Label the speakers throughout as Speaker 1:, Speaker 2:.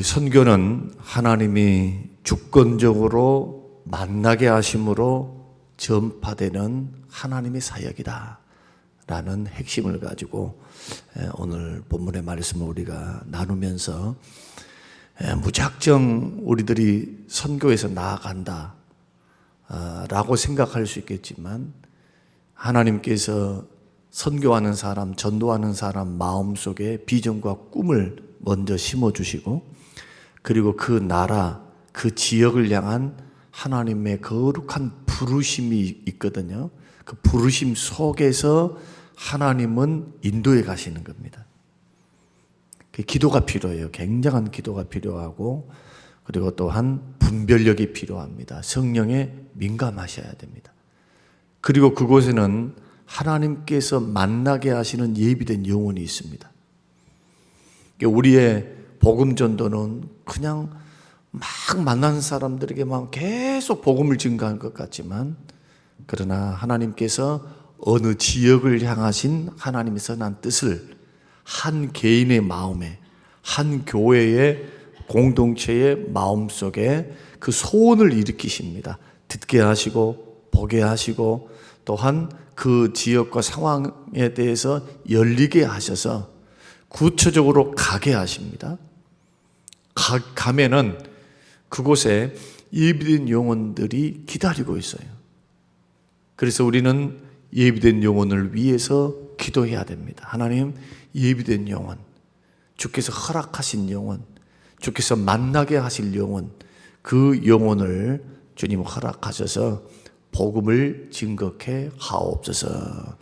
Speaker 1: 이 선교는 하나님이 주권적으로 만나게 하심으로 전파되는 하나님의 사역이다 라는 핵심을 가지고 오늘 본문의 말씀을 우리가 나누면서 무작정 우리들이 선교에서 나아간다 라고 생각할 수 있겠지만, 하나님께서 선교하는 사람, 전도하는 사람 마음속에 비전과 꿈을 먼저 심어주시고, 그리고 그 나라, 그 지역을 향한 하나님의 거룩한 부르심이 있거든요. 그 부르심 속에서 하나님은 인도해 가시는 겁니다. 기도가 필요해요. 굉장한 기도가 필요하고, 그리고 또한 분별력이 필요합니다. 성령에 민감하셔야 됩니다. 그리고 그곳에는 하나님께서 만나게 하시는 예비된 영혼이 있습니다. 우리의 복음 전도는 그냥 막 만나는 사람들에게만 계속 복음을 증거한 것 같지만, 그러나 하나님께서 어느 지역을 향하신 하나님의 선한 뜻을 한 개인의 마음에, 한 교회의 공동체의 마음속에 그 소원을 일으키십니다. 듣게 하시고 보게 하시고, 또한 그 지역과 상황에 대해서 열리게 하셔서 구체적으로 가게 하십니다. 가면은 그곳에 예비된 영혼들이 기다리고 있어요. 그래서 우리는 예비된 영혼을 위해서 기도해야 됩니다. 하나님, 예비된 영혼, 주께서 허락하신 영혼, 주께서 만나게 하실 영혼, 그 영혼을 주님 허락하셔서 복음을 증거케 하옵소서.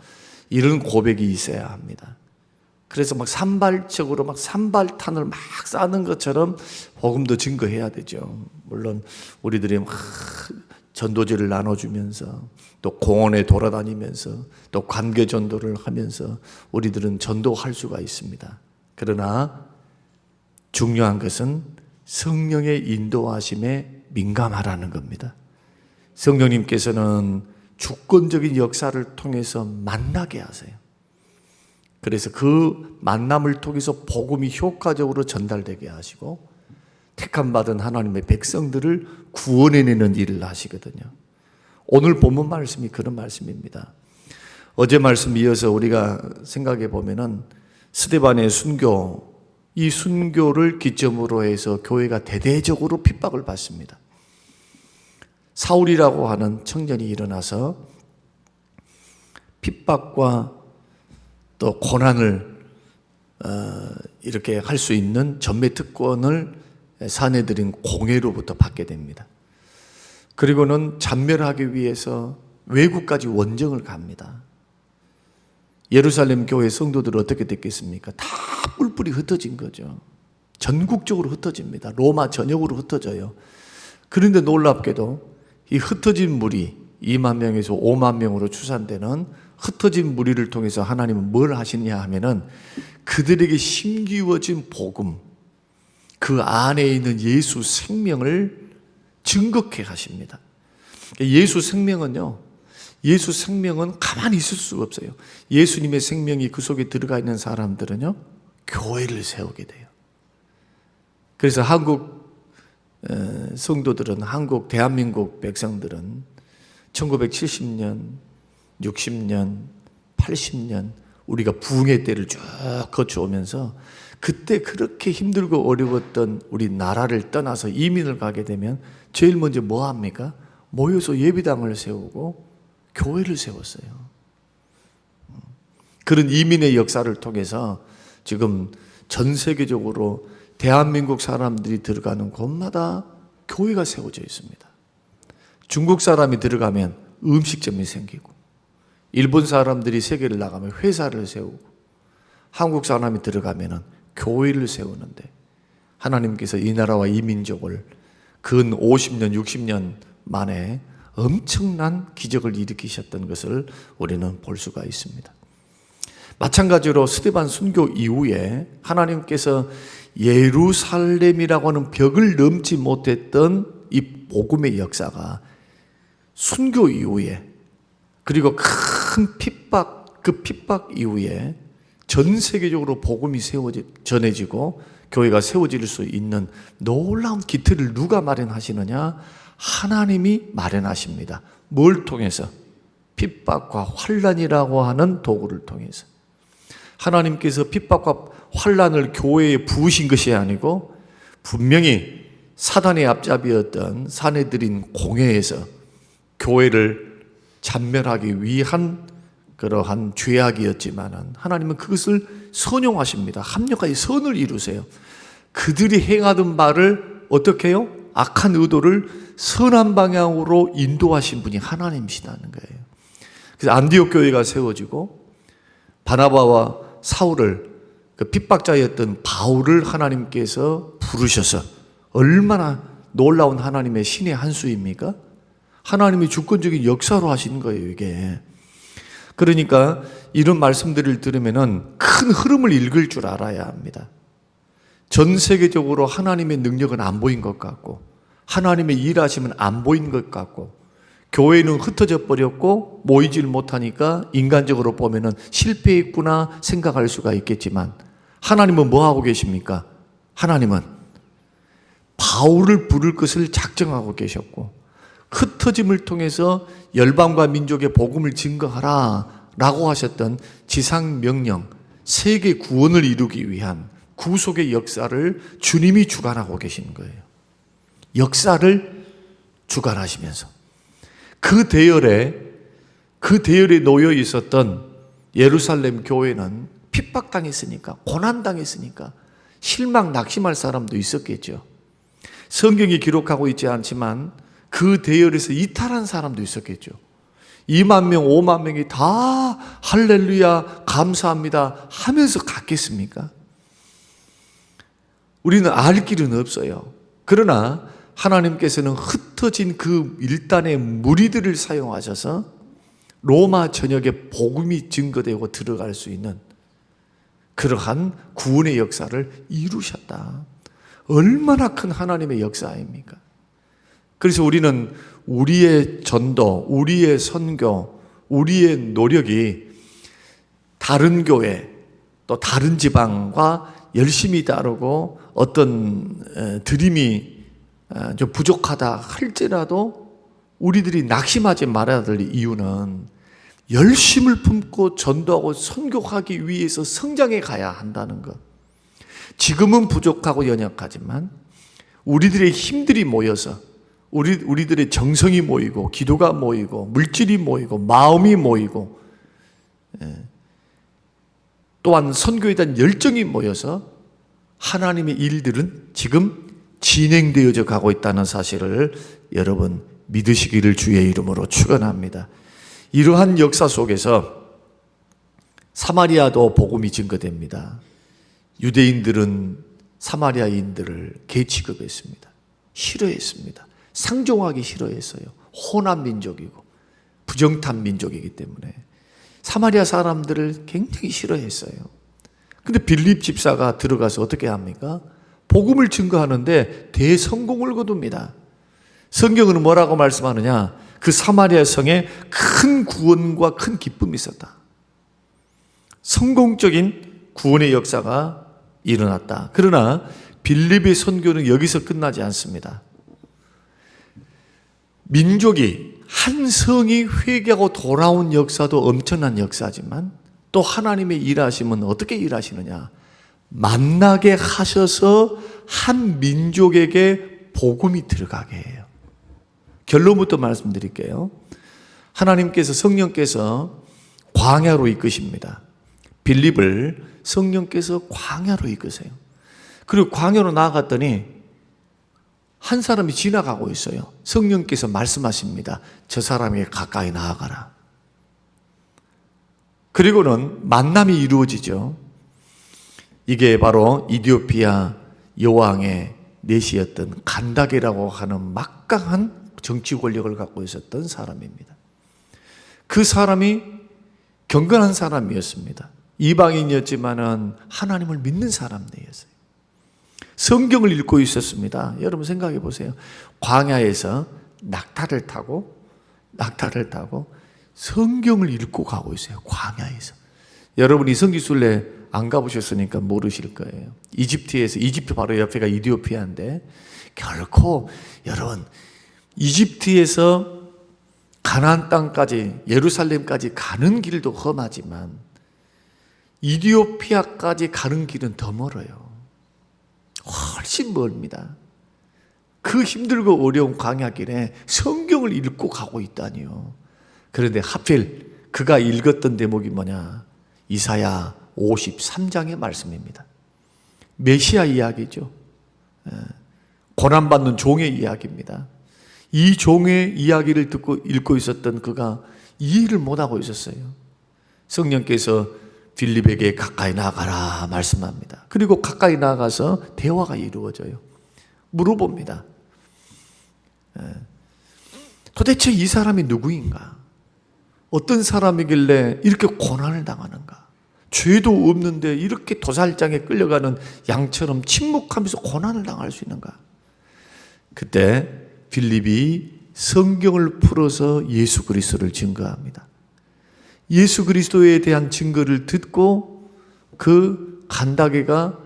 Speaker 1: 이런 고백이 있어야 합니다. 그래서 막 산발적으로 막 산발탄을 막 쌓는 것처럼 복음도 증거해야 되죠. 물론 우리들이 막 전도제를 나눠주면서, 또 공원에 돌아다니면서, 또 관계 전도를 하면서 우리들은 전도할 수가 있습니다. 그러나 중요한 것은 성령의 인도하심에 민감하라는 겁니다. 성령님께서는 주권적인 역사를 통해서 만나게 하세요. 그래서 그 만남을 통해서 복음이 효과적으로 전달되게 하시고, 택함받은 하나님의 백성들을 구원해내는 일을 하시거든요. 오늘 본문 말씀이 그런 말씀입니다. 어제 말씀 이어서 우리가 생각해 보면은 스데반의 순교, 이 순교를 기점으로 해서 교회가 대대적으로 핍박을 받습니다. 사울이라고 하는 청년이 일어나서 핍박과 또 고난을 이렇게 할 수 있는 전매 특권을 사내들인 공회로부터 받게 됩니다. 그리고는 잔멸하기 위해서 외국까지 원정을 갑니다. 예루살렘 교회 성도들은 어떻게 됐겠습니까? 다 뿔뿔이 흩어진 거죠. 전국적으로 흩어집니다. 로마 전역으로 흩어져요. 그런데 놀랍게도 이 흩어진 무리, 2만 명에서 5만 명으로 추산되는 흩어진 무리를 통해서 하나님은 뭘 하시냐 하면은 그들에게 심기워진 복음, 그 안에 있는 예수 생명을 증거케 하십니다. 예수 생명은 가만히 있을 수가 없어요. 예수님의 생명이 그 속에 들어가 있는 사람들은요, 교회를 세우게 돼요. 그래서 한국 성도들은, 대한민국 백성들은 1970년, 60년, 80년 우리가 부흥의 때를 쭉 거쳐오면서, 그때 그렇게 힘들고 어려웠던 우리 나라를 떠나서 이민을 가게 되면 제일 먼저 뭐 합니까? 모여서 예배당을 세우고 교회를 세웠어요. 그런 이민의 역사를 통해서 지금 전 세계적으로 대한민국 사람들이 들어가는 곳마다 교회가 세워져 있습니다. 중국 사람이 들어가면 음식점이 생기고, 일본 사람들이 세계를 나가면 회사를 세우고, 한국 사람이 들어가면 교회를 세우는데, 하나님께서 이 나라와 이 민족을 근 50년, 60년 만에 엄청난 기적을 일으키셨던 것을 우리는 볼 수가 있습니다. 마찬가지로 스데반 순교 이후에 하나님께서 예루살렘이라고 하는 벽을 넘지 못했던 이 복음의 역사가 순교 이후에, 그리고 큰 핍박, 그 핍박 이후에 전 세계적으로 복음이 전해지고 교회가 세워질 수 있는 놀라운 기틀을 누가 마련하시느냐? 하나님이 마련하십니다. 뭘 통해서? 핍박과 환난이라고 하는 도구를 통해서. 하나님께서 핍박과 환난을 교회에 부으신 것이 아니고 분명히 사단의 앞잡이였던 사내들인 공회에서 교회를 잔멸하기 위한 그러한 죄악이었지만은 하나님은 그것을 선용하십니다. 합력하여 선을 이루세요. 그들이 행하던 바를 어떻게 해요? 악한 의도를 선한 방향으로 인도하신 분이 하나님이시다는 거예요. 그래서 안디옥 교회가 세워지고 바나바와 사울을 그 핍박자였던 바울을 하나님께서 부르셔서 얼마나 놀라운 하나님의 신의 한 수입니까? 하나님이 주권적인 역사로 하시는 거예요, 이게. 그러니까 이런 말씀들을 들으면은 큰 흐름을 읽을 줄 알아야 합니다. 전 세계적으로 하나님의 능력은 안 보인 것 같고 하나님의 일하심은 안 보인 것 같고 교회는 흩어져 버렸고 모이질 못하니까 인간적으로 보면은 실패했구나 생각할 수가 있겠지만 하나님은 뭐 하고 계십니까? 하나님은 바울을 부를 것을 작정하고 계셨고 흩어짐을 통해서 열방과 민족의 복음을 증거하라 라고 하셨던 지상명령 세계 구원을 이루기 위한 구속의 역사를 주님이 주관하고 계시는 거예요. 역사를 주관하시면서 그 대열에 놓여 있었던 예루살렘 교회는 핍박당했으니까 고난당했으니까 실망 낙심할 사람도 있었겠죠. 성경이 기록하고 있지 않지만 그 대열에서 이탈한 사람도 있었겠죠. 2만 명, 5만 명이 다 할렐루야 감사합니다 하면서 갔겠습니까? 우리는 알 길은 없어요. 그러나 하나님께서는 흩어진 그 일단의 무리들을 사용하셔서 로마 전역에 복음이 증거되고 들어갈 수 있는 그러한 구원의 역사를 이루셨다. 얼마나 큰 하나님의 역사입니까? 그래서 우리는 우리의 전도, 우리의 선교, 우리의 노력이 다른 교회 또 다른 지방과 열심히 다르고 어떤 드림이 좀 부족하다 할지라도 우리들이 낙심하지 말아야 될 이유는 열심을 품고 전도하고 선교하기 위해서 성장해 가야 한다는 것. 지금은 부족하고 연약하지만 우리들의 힘들이 모여서 우리들의 정성이 모이고 기도가 모이고 물질이 모이고 마음이 모이고 또한 선교에 대한 열정이 모여서 하나님의 일들은 지금 진행되어져 가고 있다는 사실을 여러분 믿으시기를 주의 이름으로 축원합니다. 이러한 역사 속에서 사마리아도 복음이 증거됩니다. 유대인들은 사마리아인들을 개 취급했습니다. 싫어했습니다. 상종하기 싫어했어요. 혼합 민족이고 부정탄 민족이기 때문에 사마리아 사람들을 굉장히 싫어했어요. 근데 빌립 집사가 들어가서 어떻게 합니까? 복음을 증거하는데 대성공을 거둡니다. 성경은 뭐라고 말씀하느냐? 그 사마리아 성에 큰 구원과 큰 기쁨이 있었다. 성공적인 구원의 역사가 일어났다. 그러나 빌립의 선교는 여기서 끝나지 않습니다. 민족이 한 성이 회개하고 돌아온 역사도 엄청난 역사지만 또 하나님의 일하심은 어떻게 일하시느냐? 만나게 하셔서 한 민족에게 복음이 들어가게 해요. 결론부터 말씀드릴게요. 하나님께서 성령께서 광야로 이끄십니다. 빌립을 성령께서 광야로 이끄세요. 그리고 광야로 나아갔더니 한 사람이 지나가고 있어요. 성령께서 말씀하십니다. 저 사람에게 가까이 나아가라. 그리고는 만남이 이루어지죠. 이게 바로 이디오피아 여왕의 내시였던 간다게라고 하는 막강한 정치 권력을 갖고 있었던 사람입니다. 그 사람이 경건한 사람이었습니다. 이방인이었지만은 하나님을 믿는 사람이었어요. 성경을 읽고 있었습니다. 여러분 생각해 보세요. 광야에서 낙타를 타고 성경을 읽고 가고 있어요. 광야에서. 여러분이 성지순례 안 가보셨으니까 모르실 거예요. 이집트 바로 옆에가 이디오피아인데, 결코 여러분 이집트에서 가나안 땅까지, 예루살렘까지 가는 길도 험하지만 이디오피아까지 가는 길은 더 멀어요. 훨씬 멀습니다. 그 힘들고 어려운 광야길에 성경을 읽고 가고 있다니요. 그런데 하필 그가 읽었던 대목이 뭐냐? 이사야 53장의 말씀입니다. 메시아 이야기죠. 고난받는 종의 이야기입니다. 이 종의 이야기를 듣고 읽고 있었던 그가 이해를 못하고 있었어요. 성령께서 빌립에게 가까이 나가라 말씀합니다. 그리고 가까이 나가서 대화가 이루어져요. 물어봅니다. 도대체 이 사람이 누구인가? 어떤 사람이길래 이렇게 고난을 당하는가? 죄도 없는데 이렇게 도살장에 끌려가는 양처럼 침묵하면서 고난을 당할 수 있는가? 그때 빌립이 성경을 풀어서 예수 그리스도를 증거합니다. 예수 그리스도에 대한 증거를 듣고 그 간다게가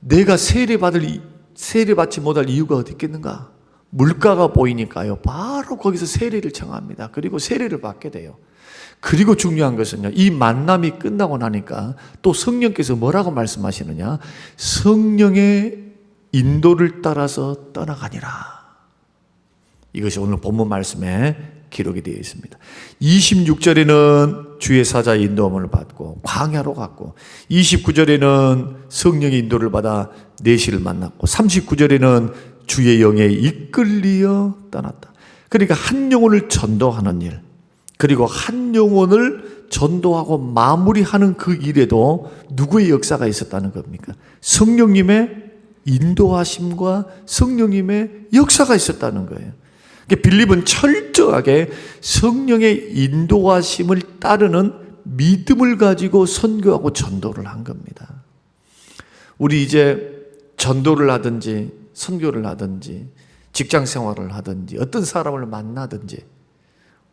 Speaker 1: 내가 세례받지 못할 이유가 어디 있겠는가? 물가가 보이니까요. 바로 거기서 세례를 청합니다. 그리고 세례를 받게 돼요. 그리고 중요한 것은요, 이 만남이 끝나고 나니까 또 성령께서 뭐라고 말씀하시느냐? 성령의 인도를 따라서 떠나가니라. 이것이 오늘 본문 말씀에 기록이 되어 있습니다. 26절에는 주의 사자의 인도함을 받고 광야로 갔고, 29절에는 성령의 인도를 받아 내시를 만났고, 39절에는 주의 영에 이끌리어 떠났다. 그러니까 한 영혼을 전도하는 일, 그리고 한 영혼을 전도하고 마무리하는 그 일에도 누구의 역사가 있었다는 겁니까? 성령님의 인도하심과 성령님의 역사가 있었다는 거예요. 그러니까 빌립은 철저하게 성령의 인도하심을 따르는 믿음을 가지고 선교하고 전도를 한 겁니다. 우리 이제 전도를 하든지 선교를 하든지 직장 생활을 하든지 어떤 사람을 만나든지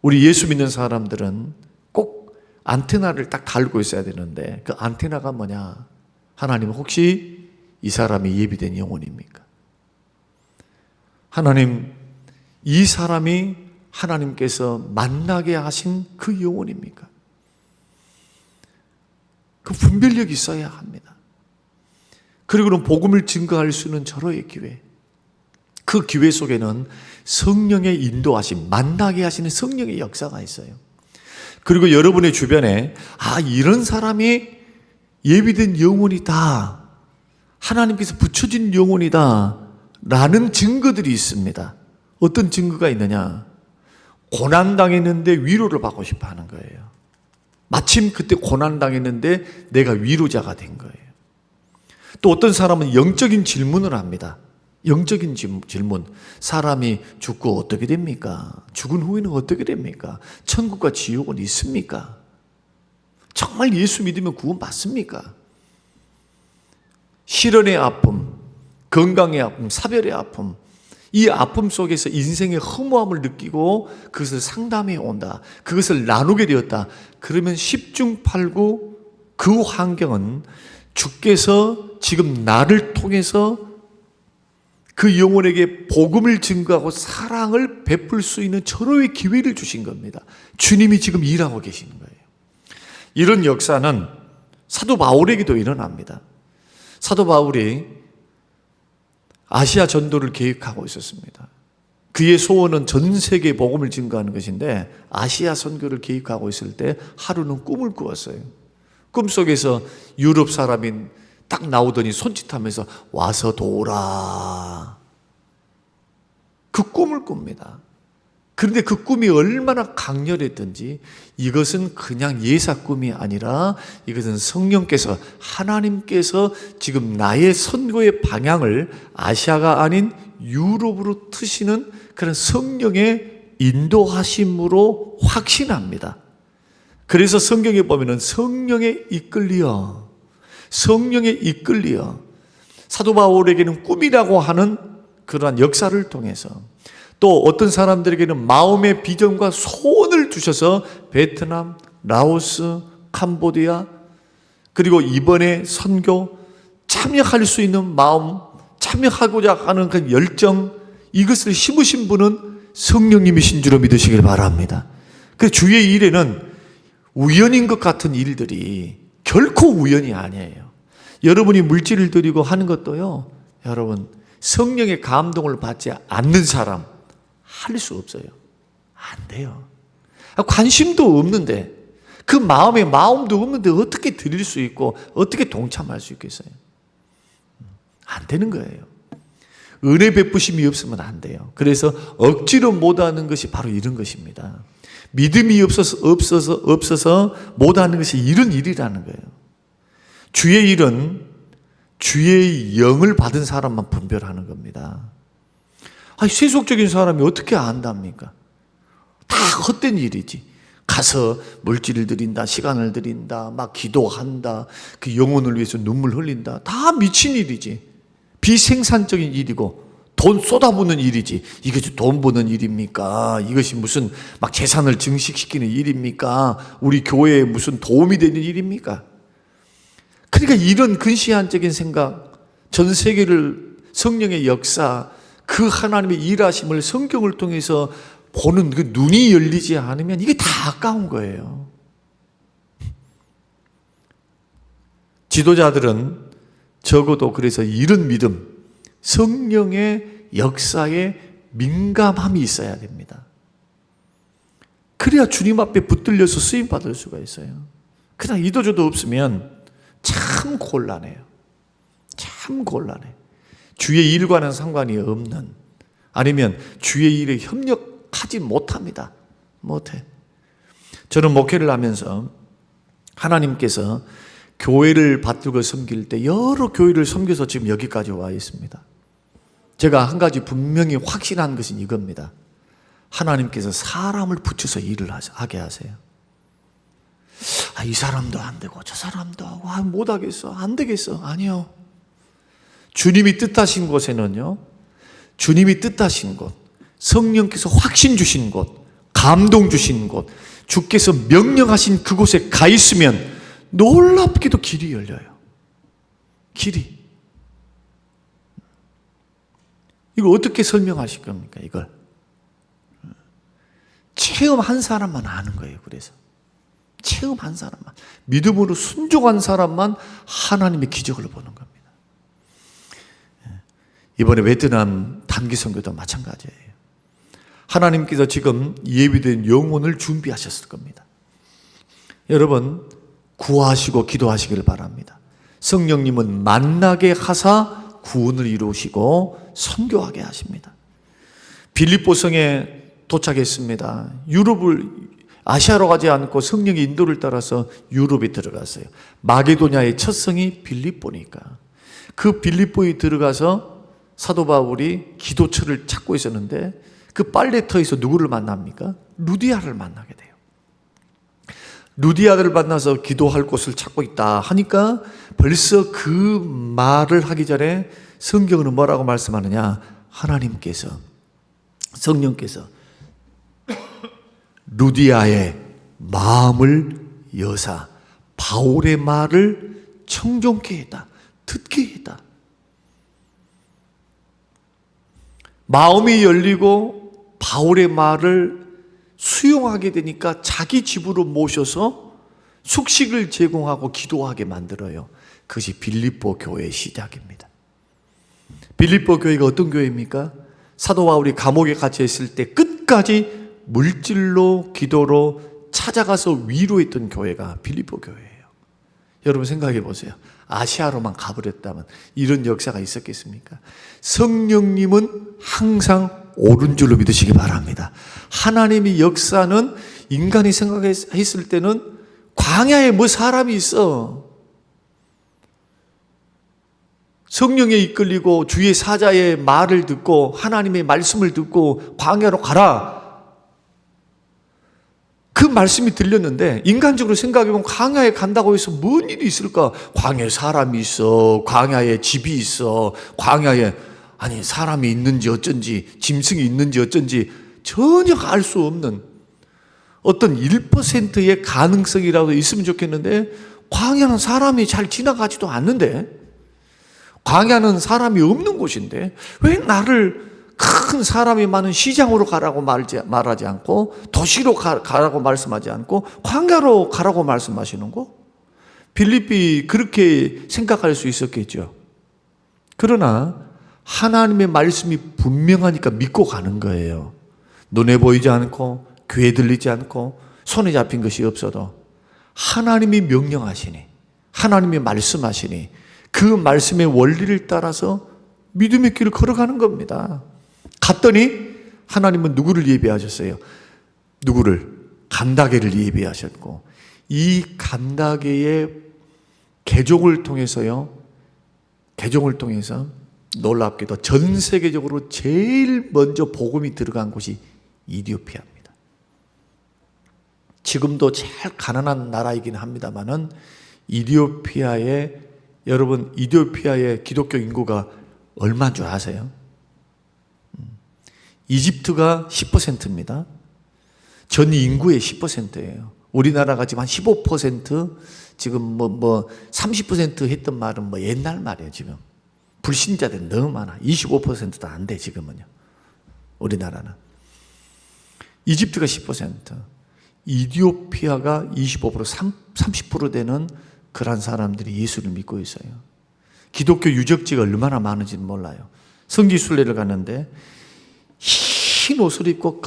Speaker 1: 우리 예수 믿는 사람들은 꼭 안테나를 딱 달고 있어야 되는데, 그 안테나가 뭐냐? 하나님, 혹시 이 사람이 예비된 영혼입니까? 하나님, 이 사람이 하나님께서 만나게 하신 그 영혼입니까? 그 분별력이 있어야 합니다. 그리고는 복음을 증거할 수 있는 절호의 기회, 그 기회 속에는 성령의 인도하심, 만나게 하시는 성령의 역사가 있어요. 그리고 여러분의 주변에 이런 사람이 예비된 영혼이다, 하나님께서 붙여진 영혼이다 라는 증거들이 있습니다. 어떤 증거가 있느냐? 고난당했는데 위로를 받고 싶어 하는 거예요. 마침 그때 고난당했는데 내가 위로자가 된 거예요. 또 어떤 사람은 영적인 질문을 합니다. 영적인 질문. 사람이 죽고 어떻게 됩니까? 죽은 후에는 어떻게 됩니까? 천국과 지옥은 있습니까? 정말 예수 믿으면 구원 받습니까? 실연의 아픔, 건강의 아픔, 사별의 아픔, 이 아픔 속에서 인생의 허무함을 느끼고 그것을 상담해 온다, 그것을 나누게 되었다. 그러면 10중 8구 그 환경은 주께서 지금 나를 통해서 그 영혼에게 복음을 증거하고 사랑을 베풀 수 있는 절호의 기회를 주신 겁니다. 주님이 지금 일하고 계시는 거예요. 이런 역사는 사도 바울에게도 일어납니다. 사도 바울이 아시아 전도를 계획하고 있었습니다. 그의 소원은 전 세계에 복음을 증거하는 것인데, 아시아 선교를 계획하고 있을 때 하루는 꿈을 꾸었어요. 꿈속에서 유럽 사람이 딱 나오더니 손짓하면서 와서 도우라, 그 꿈을 꿉니다. 그런데 그 꿈이 얼마나 강렬했던지, 이것은 그냥 예사 꿈이 아니라 이것은 성령께서, 하나님께서 지금 나의 선교의 방향을 아시아가 아닌 유럽으로 트시는 그런 성령의 인도하심으로 확신합니다. 그래서 성경에 보면은 성령에 이끌리어 사도 바울에게는 꿈이라고 하는 그러한 역사를 통해서, 또 어떤 사람들에게는 마음의 비전과 소원을 주셔서 베트남, 라오스, 캄보디아, 그리고 이번에 선교 참여할 수 있는 마음, 참여하고자 하는 그 열정, 이것을 심으신 분은 성령님이신 줄로 믿으시길 바랍니다. 그 주의 일에는 우연인 것 같은 일들이 결코 우연이 아니에요. 여러분이 물질을 드리고 하는 것도요, 여러분 성령의 감동을 받지 않는 사람 할 수 없어요. 안 돼요. 관심도 없는데, 그 마음에 마음도 없는데 어떻게 드릴 수 있고 어떻게 동참할 수 있겠어요? 안 되는 거예요. 은혜 베푸심이 없으면 안 돼요. 그래서 억지로 못하는 것이 바로 이런 것입니다. 믿음이 없어서 못하는 것이 이런 일이라는 거예요. 주의 일은 주의 영을 받은 사람만 분별하는 겁니다. 세속적인 사람이 어떻게 안답니까? 다 헛된 일이지. 가서 물질을 드린다, 시간을 드린다, 막 기도한다, 그 영혼을 위해서 눈물 흘린다. 다 미친 일이지. 비생산적인 일이고 돈 쏟아붓는 일이지. 이것이 돈 버는 일입니까? 이것이 무슨 막 재산을 증식시키는 일입니까? 우리 교회에 무슨 도움이 되는 일입니까? 그러니까 이런 근시안적인 생각, 전 세계를 성령의 역사, 그 하나님의 일하심을 성경을 통해서 보는 그 눈이 열리지 않으면 이게 다 아까운 거예요. 지도자들은 적어도 그래서 이런 믿음, 성령의 역사에 민감함이 있어야 됩니다. 그래야 주님 앞에 붙들려서 쓰임 받을 수가 있어요. 그냥 이도저도 없으면 참 곤란해요. 참 곤란해. 주의 일과는 상관이 없는, 아니면 주의 일에 협력하지 못합니다. 못해. 저는 목회를 하면서 하나님께서 교회를 받들고 섬길 때 여러 교회를 섬겨서 지금 여기까지 와 있습니다. 제가 한 가지 분명히 확신한 것은 이겁니다. 하나님께서 사람을 붙여서 일을 하게 하세요. 이 사람도 안 되고 저 사람도 하고 못하겠어, 안 되겠어. 아니요. 주님이 뜻하신 곳에는요, 주님이 뜻하신 곳, 성령께서 확신 주신 곳, 감동 주신 곳, 주께서 명령하신 그곳에 가 있으면 놀랍게도 길이 열려요. 길이. 이걸 어떻게 설명하실 겁니까? 이걸 체험한 사람만 아는 거예요. 그래서 체험한 사람만, 믿음으로 순종한 사람만 하나님의 기적을 보는 겁니다. 이번에 베트남 단기 선교도 마찬가지예요. 하나님께서 지금 예비된 영혼을 준비하셨을 겁니다. 여러분, 구하시고 기도하시기를 바랍니다. 성령님은 만나게 하사 구원을 이루시고 선교하게 하십니다. 빌립보성에 도착했습니다. 아시아로 가지 않고 성령의 인도를 따라서 유럽에 들어갔어요. 마게도냐의 첫 성이 빌립보니까 그 빌립보에 들어가서 사도 바울이 기도처를 찾고 있었는데, 그 빨래터에서 누구를 만납니까? 루디아를 만나게 돼요. 루디아를 만나서 기도할 곳을 찾고 있다 하니까 벌써 그 말을 하기 전에 성경은 뭐라고 말씀하느냐? 하나님께서, 성령께서 루디아의 마음을 여사 바울의 말을 청종케 했다, 듣게 했다. 마음이 열리고 바울의 말을 수용하게 되니까 자기 집으로 모셔서 숙식을 제공하고 기도하게 만들어요. 그것이 빌립보 교회의 시작입니다. 빌립보 교회가 어떤 교회입니까? 사도 바울이 감옥에 갇혀 있을 때 끝까지 물질로 기도로 찾아가서 위로했던 교회가 빌립보 교회예요. 여러분 생각해 보세요. 아시아로만 가버렸다면 이런 역사가 있었겠습니까? 성령님은 항상 옳은 줄로 믿으시기 바랍니다. 하나님의 역사는 인간이 생각했을 때는 광야에 뭐 사람이 있어. 성령에 이끌리고 주의 사자의 말을 듣고 하나님의 말씀을 듣고 광야로 가라. 그 말씀이 들렸는데 인간적으로 생각해보면 광야에 간다고 해서 뭔 일이 있을까? 광야에 사람이 있어, 광야에 집이 있어, 광야에 사람이 있는지 어쩐지, 짐승이 있는지 어쩐지 전혀 알 수 없는 어떤 1%의 가능성이라도 있으면 좋겠는데, 광야는 사람이 잘 지나가지도 않는데, 광야는 사람이 없는 곳인데 왜 나를 큰 사람이 많은 시장으로 가라고 말하지 않고, 도시로 가라고 말씀하지 않고 광야로 가라고 말씀하시는 거? 빌립이 그렇게 생각할 수 있었겠죠. 그러나 하나님의 말씀이 분명하니까 믿고 가는 거예요. 눈에 보이지 않고 귀에 들리지 않고 손에 잡힌 것이 없어도 하나님이 명령하시니, 하나님이 말씀하시니 그 말씀의 원리를 따라서 믿음의 길을 걸어가는 겁니다. 갔더니 하나님은 누구를 예비하셨어요? 누구를? 간다게를 예비하셨고, 이 간다게의 개종을 통해서 놀랍게도 전 세계적으로 제일 먼저 복음이 들어간 곳이 이디오피아입니다. 지금도 제일 가난한 나라이긴 합니다만은 여러분 이디오피아의 기독교 인구가 얼마인 줄 아세요? 이집트가 10%입니다. 전 인구의 10%예요. 우리나라가 지금 한 15%, 지금 30% 했던 말은 옛날 말이에요, 지금. 불신자들 너무 많아. 25%도 안 돼, 지금은요. 우리나라는. 이집트가 10%, 이디오피아가 25%, 30% 되는 그런 사람들이 예수를 믿고 있어요. 기독교 유적지가 얼마나 많은지는 몰라요. 성지순례를 갔는데 흰 옷을 입고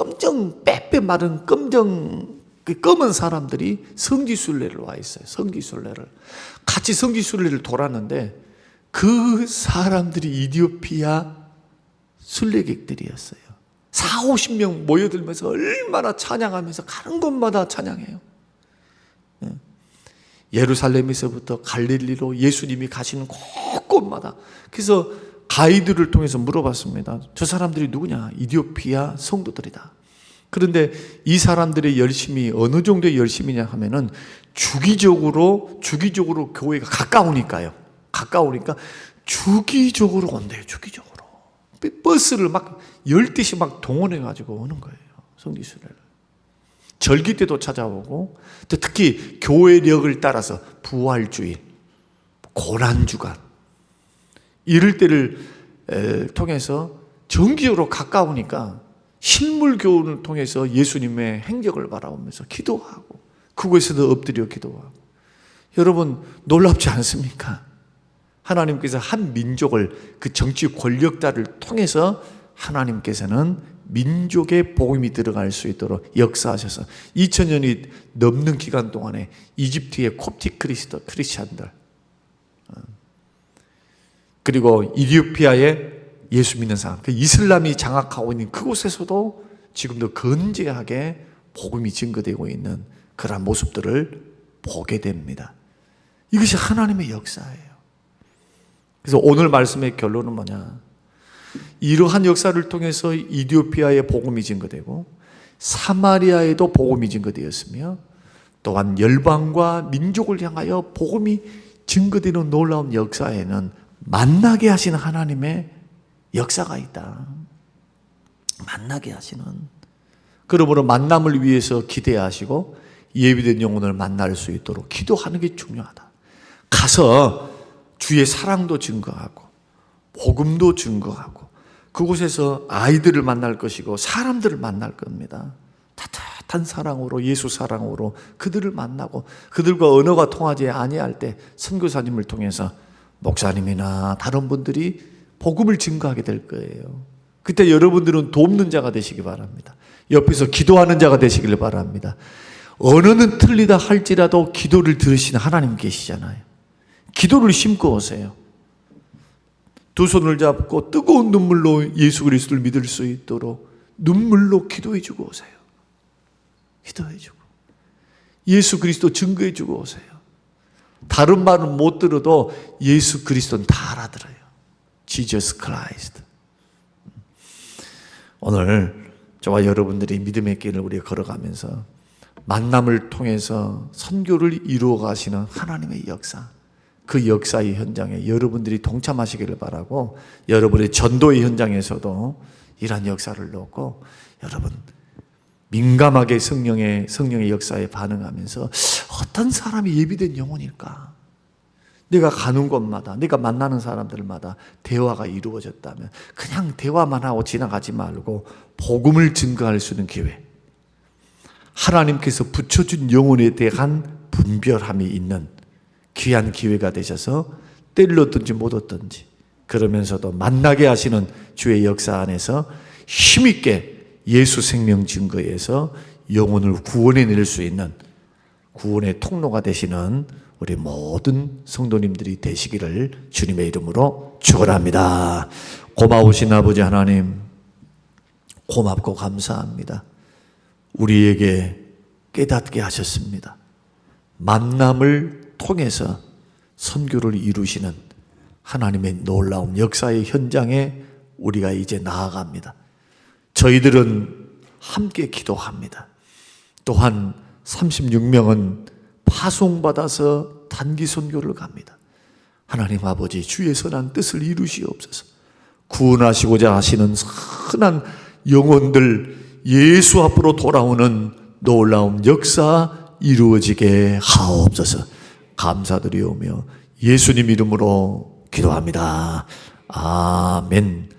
Speaker 1: 빼빼 마른 검은 사람들이 성지순례를 와 있어요. 성지순례를. 같이 성지순례를 돌았는데 그 사람들이 이디오피아 순례객들이었어요. 40-50명 모여들면서 얼마나 찬양하면서 가는 곳마다 찬양해요. 예루살렘에서부터 갈릴리로 예수님이 가시는 곳곳마다. 그래서 가이드를 통해서 물어봤습니다. 저 사람들이 누구냐? 이디오피아 성도들이다. 그런데 이 사람들의 열심이 어느 정도의 열심이냐 하면은 주기적으로 교회가 가까우니까 주기적으로 온대요. 주기적으로. 버스를 막 10대씩 막 동원해가지고 오는 거예요. 성지순례를. 절기 때도 찾아오고, 특히 교회력을 따라서 부활주일, 고난주간, 이럴 때를 통해서 정기적으로 가까우니까 실물 교훈을 통해서 예수님의 행적을 바라보면서 기도하고, 그곳에서도 엎드려 기도하고. 여러분 놀랍지 않습니까? 하나님께서 한 민족을, 그 정치 권력자를 통해서 하나님께서는 민족의 복음이 들어갈 수 있도록 역사하셔서 2000년이 넘는 기간 동안에 이집트의 콥틱 크리스찬들, 그리고 이디오피아의 예수 믿는 사람, 그 이슬람이 장악하고 있는 그곳에서도 지금도 건재하게 복음이 증거되고 있는 그런 모습들을 보게 됩니다. 이것이 하나님의 역사예요. 그래서 오늘 말씀의 결론은 뭐냐? 이러한 역사를 통해서 이디오피아의 복음이 증거되고 사마리아에도 복음이 증거되었으며, 또한 열방과 민족을 향하여 복음이 증거되는 놀라운 역사에는 만나게 하시는 하나님의 역사가 있다. 만나게 하시는. 그러므로 만남을 위해서 기대하시고 예비된 영혼을 만날 수 있도록 기도하는 게 중요하다. 가서 주의 사랑도 증거하고 복음도 증거하고 그곳에서 아이들을 만날 것이고 사람들을 만날 겁니다. 따뜻한 사랑으로, 예수 사랑으로 그들을 만나고, 그들과 언어가 통하지 아니할 때 선교사님을 통해서 목사님이나 다른 분들이 복음을 증거하게 될 거예요. 그때 여러분들은 돕는 자가 되시기 바랍니다. 옆에서 기도하는 자가 되시길 바랍니다. 언어는 틀리다 할지라도 기도를 들으시는 하나님 계시잖아요. 기도를 심고 오세요. 두 손을 잡고 뜨거운 눈물로 예수 그리스도를 믿을 수 있도록 눈물로 기도해주고 오세요. 기도해주고 예수 그리스도 증거해주고 오세요. 다른 말은 못 들어도 예수 그리스도는 다 알아들어요. Jesus Christ. 오늘 저와 여러분들이 믿음의 길을 우리가 걸어가면서 만남을 통해서 선교를 이루어 가시는 하나님의 역사, 그 역사의 현장에 여러분들이 동참하시기를 바라고, 여러분의 전도의 현장에서도 이러한 역사를 놓고 여러분 민감하게 성령의 역사에 반응하면서 어떤 사람이 예비된 영혼일까? 내가 가는 곳마다, 내가 만나는 사람들마다 대화가 이루어졌다면 그냥 대화만 하고 지나가지 말고 복음을 증거할 수 있는 기회, 하나님께서 붙여준 영혼에 대한 분별함이 있는 귀한 기회가 되셔서 때를 얻든지 못 얻든지, 그러면서도 만나게 하시는 주의 역사 안에서 힘있게 예수 생명 증거에서 영혼을 구원해낼 수 있는 구원의 통로가 되시는 우리 모든 성도님들이 되시기를 주님의 이름으로 축원합니다. 고마우신 아버지 하나님, 고맙고 감사합니다. 우리에게 깨닫게 하셨습니다. 만남을 통해서 선교를 이루시는 하나님의 놀라운 역사의 현장에 우리가 이제 나아갑니다. 저희들은 함께 기도합니다. 또한 36명은 파송받아서 단기 선교를 갑니다. 하나님 아버지, 주의 선한 뜻을 이루시옵소서. 구원하시고자 하시는 선한 영혼들 예수 앞으로 돌아오는 놀라운 역사 이루어지게 하옵소서. 감사드리오며 예수님 이름으로 기도합니다. 아멘.